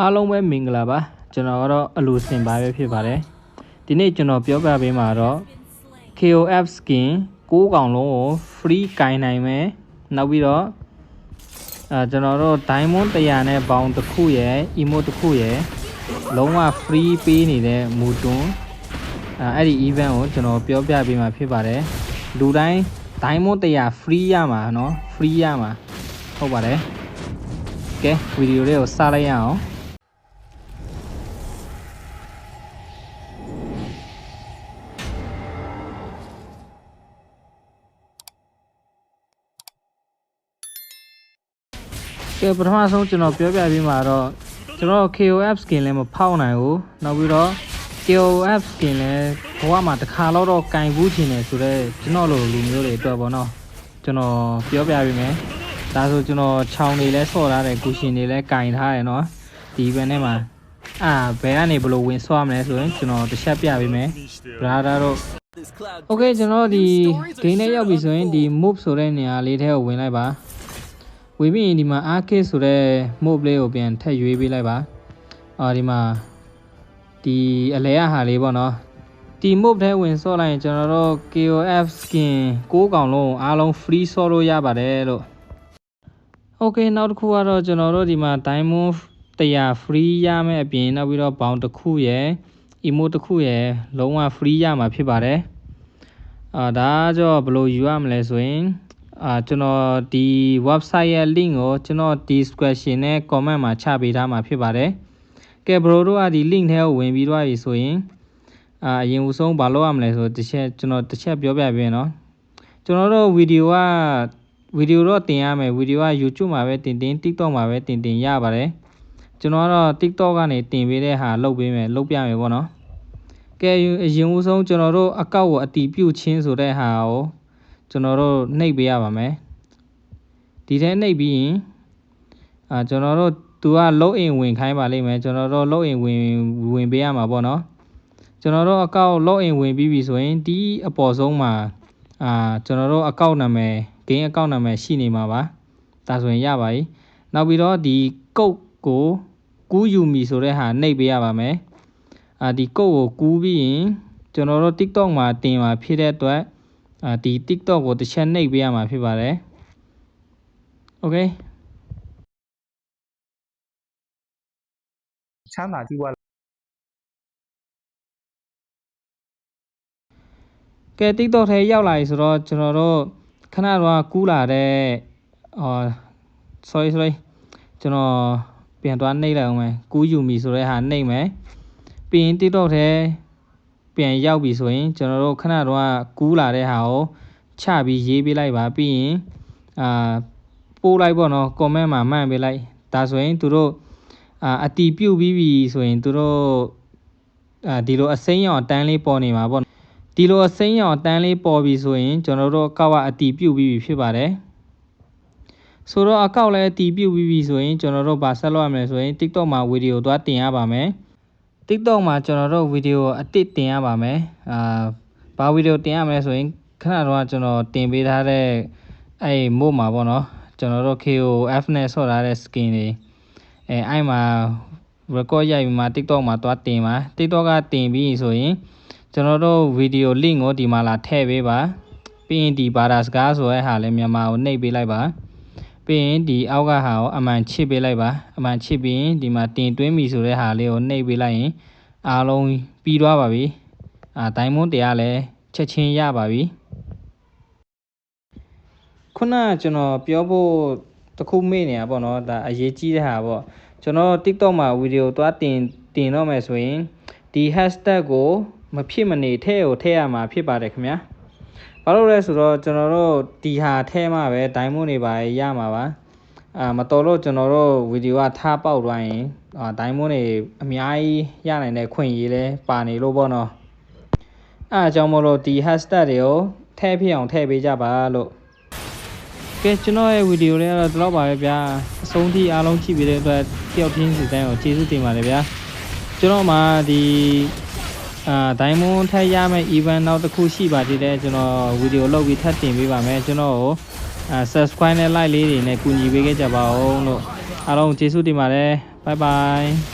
အားလုံးပဲမင်္ဂလာပါကျွန်တော်ကတော့အလူစင်ပါပဲဖြစ်ပါတယ်ဒီနေ့ကျွန်တော်ပြောပြပေးမှာတော့ KOF skin 6 ကောင်လုံးကို free ကင်နိုင်မယ်နောက်ပြီးတော့ကျွန်တော်တို့ diamond 100နဲ့ပေါင်တစ်ခုရယ် emote တစ်ခုရယ်လုံးဝ free ပေးနေတဲ့မူတွန်းအဲ့ဒီ event ကိုကျွန်တော်ပြောပြပေးမှာဖြစ်ပါတယ်လူတိုင်း diamond 100 free ရမှာเนาะ free ရမှာဟုတ်ပါတယ်ကဲဗီဒီယိုလေးကိုစလိုက်ရအောင်ကဲပထမဆုံးကျွန်တော်ပြောပြပေးမှာတော့ကျွန်တော် KOF skin လည်းမဖောက်နိုင်ဘူးနောက်ပြီးတော့ KOF skin လည်းဘဝမှာတစ်ခါတော့ကင်ဘူးချင်တယ်ဆိုတော့ကျွန်တော်လိုလူမျိုးတွေအတွက်ပေါ့နော်ကျွန်တော်ပြောပြပေးမယ်ဒါဆိုကျွန်တော်ခြောင်တွေလည်းဆော့ထားတယ်ကူရှင်တွေလည်းကင်ထားတယ်နော်ဒီဘက်နဲ့မှာဘယ်ကနေဘလို့ဝင်ဆွားမလဲဆိုရင်ကျွန်တော်တစ်ချက်ပြပေးမယ်ဘရာဒါတော့โอเคကျွန်တော်ဒီ game နဲ့ရောက်ပြီဆိုရင်ဒီ move ဆိုတဲ့နေရာလေးထဲကိုဝင်လိုက်ပါဝင်ပြီးရင်ဒီမှာ arcade ဆိုတဲ့ move လေးကိုပြန်ထည့်ရွေးပေးလိုက်ပါဒီမှာဒီအလဲရဟာလေးပေါ့နော်ဒီ move ထဲဝင်ဆော့လိုက်ရင်ကျွန်တော်တို့ KOF skin 6 ကောင်လုံးအားလုံး free ဆော့လို့ရပါတယ်လို့โอเคနောက်တစ်ခုကတော့ကျွန်တော်တို့ဒီမှာ diamond 100 free ရမယ်အပြင်နောက်ပြီးတော့ bound တစ်ခုရယ် emote တစ်ခုရယ်လုံးဝ free ရမှာဖြစ်ပါတယ်ဒါကြောင့်ဘယ်လိုယူရမလဲဆိုရင်ကျွန်တော်ဒီ website ရဲ့ link ကိုကျွန်တော် description နဲ့ comment မှာချပေးထားမှာဖြစ်ပါတယ်ကဲဘရိုတို့ဒီ link ထဲကိုဝင်ပြီးတော့ပြီဆိုရင်အရင်ဦးဆုံးဘာလုပ်ရမလဲဆိုကျွန်တော်တစ်ချက်ပြောပြပေးနော်ကျွန်တော်တို့ဗီဒီယိုတော့တင်ရမယ်ဗီဒီယိုက YouTube မှာပဲတင် TikTok မှာပဲတင်ရပါတယ်ကျွန်တော်ကတော့ TikTok ကနေတင်ပေးတဲ့ဟာလုပ်ပြမယ်ပေါ့နော်ကဲအရင်ဦးဆုံးကျွန်တော်တို့အကောက်ကိုအတီးပြုတ်ချင်းဆိုတဲ့ဟာကိုကျွန်တော်တို့နှိပ်ပေးရပါမယ်ဒီထဲနှိပ်ပြီးရင်ကျွန်တော်တို့သူက log in ဝင်ခိုင်းပါလိမ့်မယ်ကျွန်တော်တို့ log in ဝင်ပေးရမှာပေါ့နော်ကျွန်တော်တို့အကောက် log in ဝင်ပြီးပြီဆိုရင်ဒီအပေါ်ဆုံးမှာကျွန်တော်တို့အကောက်နာမည် game အကောက်နာမည်ရှိနေမှာပါဒါဆိုရင်ရပါပြီနောက်ပြီးတော့ဒီကုတ်ကိုကူးယူမီဆိုတဲ့ဟာနှိပ်ပေးရပါမယ်ဒီကုတ်ကိုကူးပြီးရင်ကျွန်တော်တို့ TikTok မှာတင်မှာဖြစ်တဲ့အတွက်ဒီ TikTok ကိုတစ်ချက်နှိပ်ပေးရမှာဖြစ်ပါတယ်โอเคချမ်းသာကြည့်ပါကဲ TikTok ထဲရောက်လာပြီဆိုတော့ကျွန်တော်တို့ခဏတော့ကူးလာတဲ့sorry ကျွန်တော်ပြန်သွားနှိပ်လိုက်အောင်မယ်ကူးယူမီဆိုတဲ့ဟာနှိပ်မယ်ပြီးရင် TikTok ထဲပြန်ရောက်ပြီဆိုရင်ကျွန်တော်တို့ခဏတော့ကူးလာတဲ့ဟာကိုချပြီးရေးပေးလိုက်ပါပြီးရင်ပို့လိုက်ပေါ့နော် comment မှာမှန်ပေးလိုက်ဒါဆိုရင်သူတို့အတီးပြုတ်ပြီးပြီဆိုရင်သူတို့ဒီလိုအစိမ်းရောင်အတန်းလေးပေါ်နေမှာပေါ့ဒီလိုအစိမ်းရောင်အတန်းလေးပေါ်ပြီဆိုရင်ကျွန်တော်တို့အကောက်ကအတီးပြုတ်ပြီးပြီဖြစ်ပါတယ်ဆိုတော့အကောက်လည်းအတီးပြုတ်ပြီးပြီဆိုရင်ကျွန်တော်တို့ဗာဆက်လုပ်ရမယ်ဆိုရင် TikTok မှာဗီဒီယိုသွားတင်ရပါမယ် TikTok မှာကျွန်တော်တို့ဗီဒီယိုအတစ်တင်ရပါမယ်ဘာဗီဒီယိုတင်ရမလဲဆိုရင်ခဏတော့ကျွန်တော်တင်ပေးထားတဲ့အဲ့မို့မှာပေါ့နော်ကျွန်တော်တို့ KOF နဲ့ဆော့ထားတဲ့ skin တွေအဲ့မှာ record ရိုက်ပြီးမှ TikTok မှာသွားတင်ပါ TikTok ကတင်ပြီးဆိုရင်ကျွန်တော်တို့ဗီဒီယို link ကိုဒီမှာလာထည့်ပေးပါပြီးရင်ဒီဘာသာစကားဆိုတဲ့ဟာလည်းမြန်မာကိုနှိပ်ပေးလိုက်ပါပြီးရင်ဒီအောက်ကဟာကိုအမှန်ချစ်ပေးလိုက်ပါအမှန်ချစ်ပြီးရင်ဒီမှာတင်သွင်းပြီဆိုတဲ့ဟာလေးကိုနှိပ်ပေးလိုက်ရင်အားလုံးပြီးသွားပါပြီdiamond 100လည်းချက်ချင်းရပါပြီခုနကျွန်တော်ပြောဖို့တခုမေ့နေတာပေါ့နော်ဒါအရေးကြီးတဲ့ဟာပေါ့ကျွန်တော် TikTok မှာဗီဒီယိုသွားတင်တော့မယ်ဆိုရင်ဒီ hashtag ကိုမဖြစ်မနေထည့်ရမှာဖြစ်ပါတယ်ခင်ဗျာဘာလို့လဲဆိုတော့ကျွန်တော်တို့ဒီဟာထဲမှာပဲ diamond တွေပါရမှာပါမတော်လို့ကျွန်တော်တို့ဗီဒီယိုကထားပေါက်သွားရင်diamond တွေအများကြီးရနိုင်တဲ့ခွင့်ရေးလဲပါနေလို့ပေါ့နော်အဲ့အကြောင်းမလို့ဒီ hashtag တွေကိုထည့်ဖြစ်အောင်ထည့်ပေးကြပါလို့ကဲကျွန်တော်ရဲ့ဗီဒီယိုလေးကတော့ဒီလောက်ပါပဲဗျာအဆုံးထိအားလုံးကြည့်ပေးတဲ့အတွက်တယောက်ချင်းစီတိုင်းကိုကျေးဇူးတင်ပါတယ်ဗျာကျွန်တော်မှာဒီdiamond ထည့်ရမယ့် event နောက်တစ်ခုရှိပါသေးတယ်ကျွန်တော်ဗီဒီယိုလုပ်ပြီးထပ်တင်ပေးပါမယ်ကျွန်တော်ကိုsubscribe နဲ့ like လေးတွေနဲ့ကူညီပေးခဲ့ကြပါဦးလို့အားလုံးကျေးဇူးတင်ပါတယ် bye bye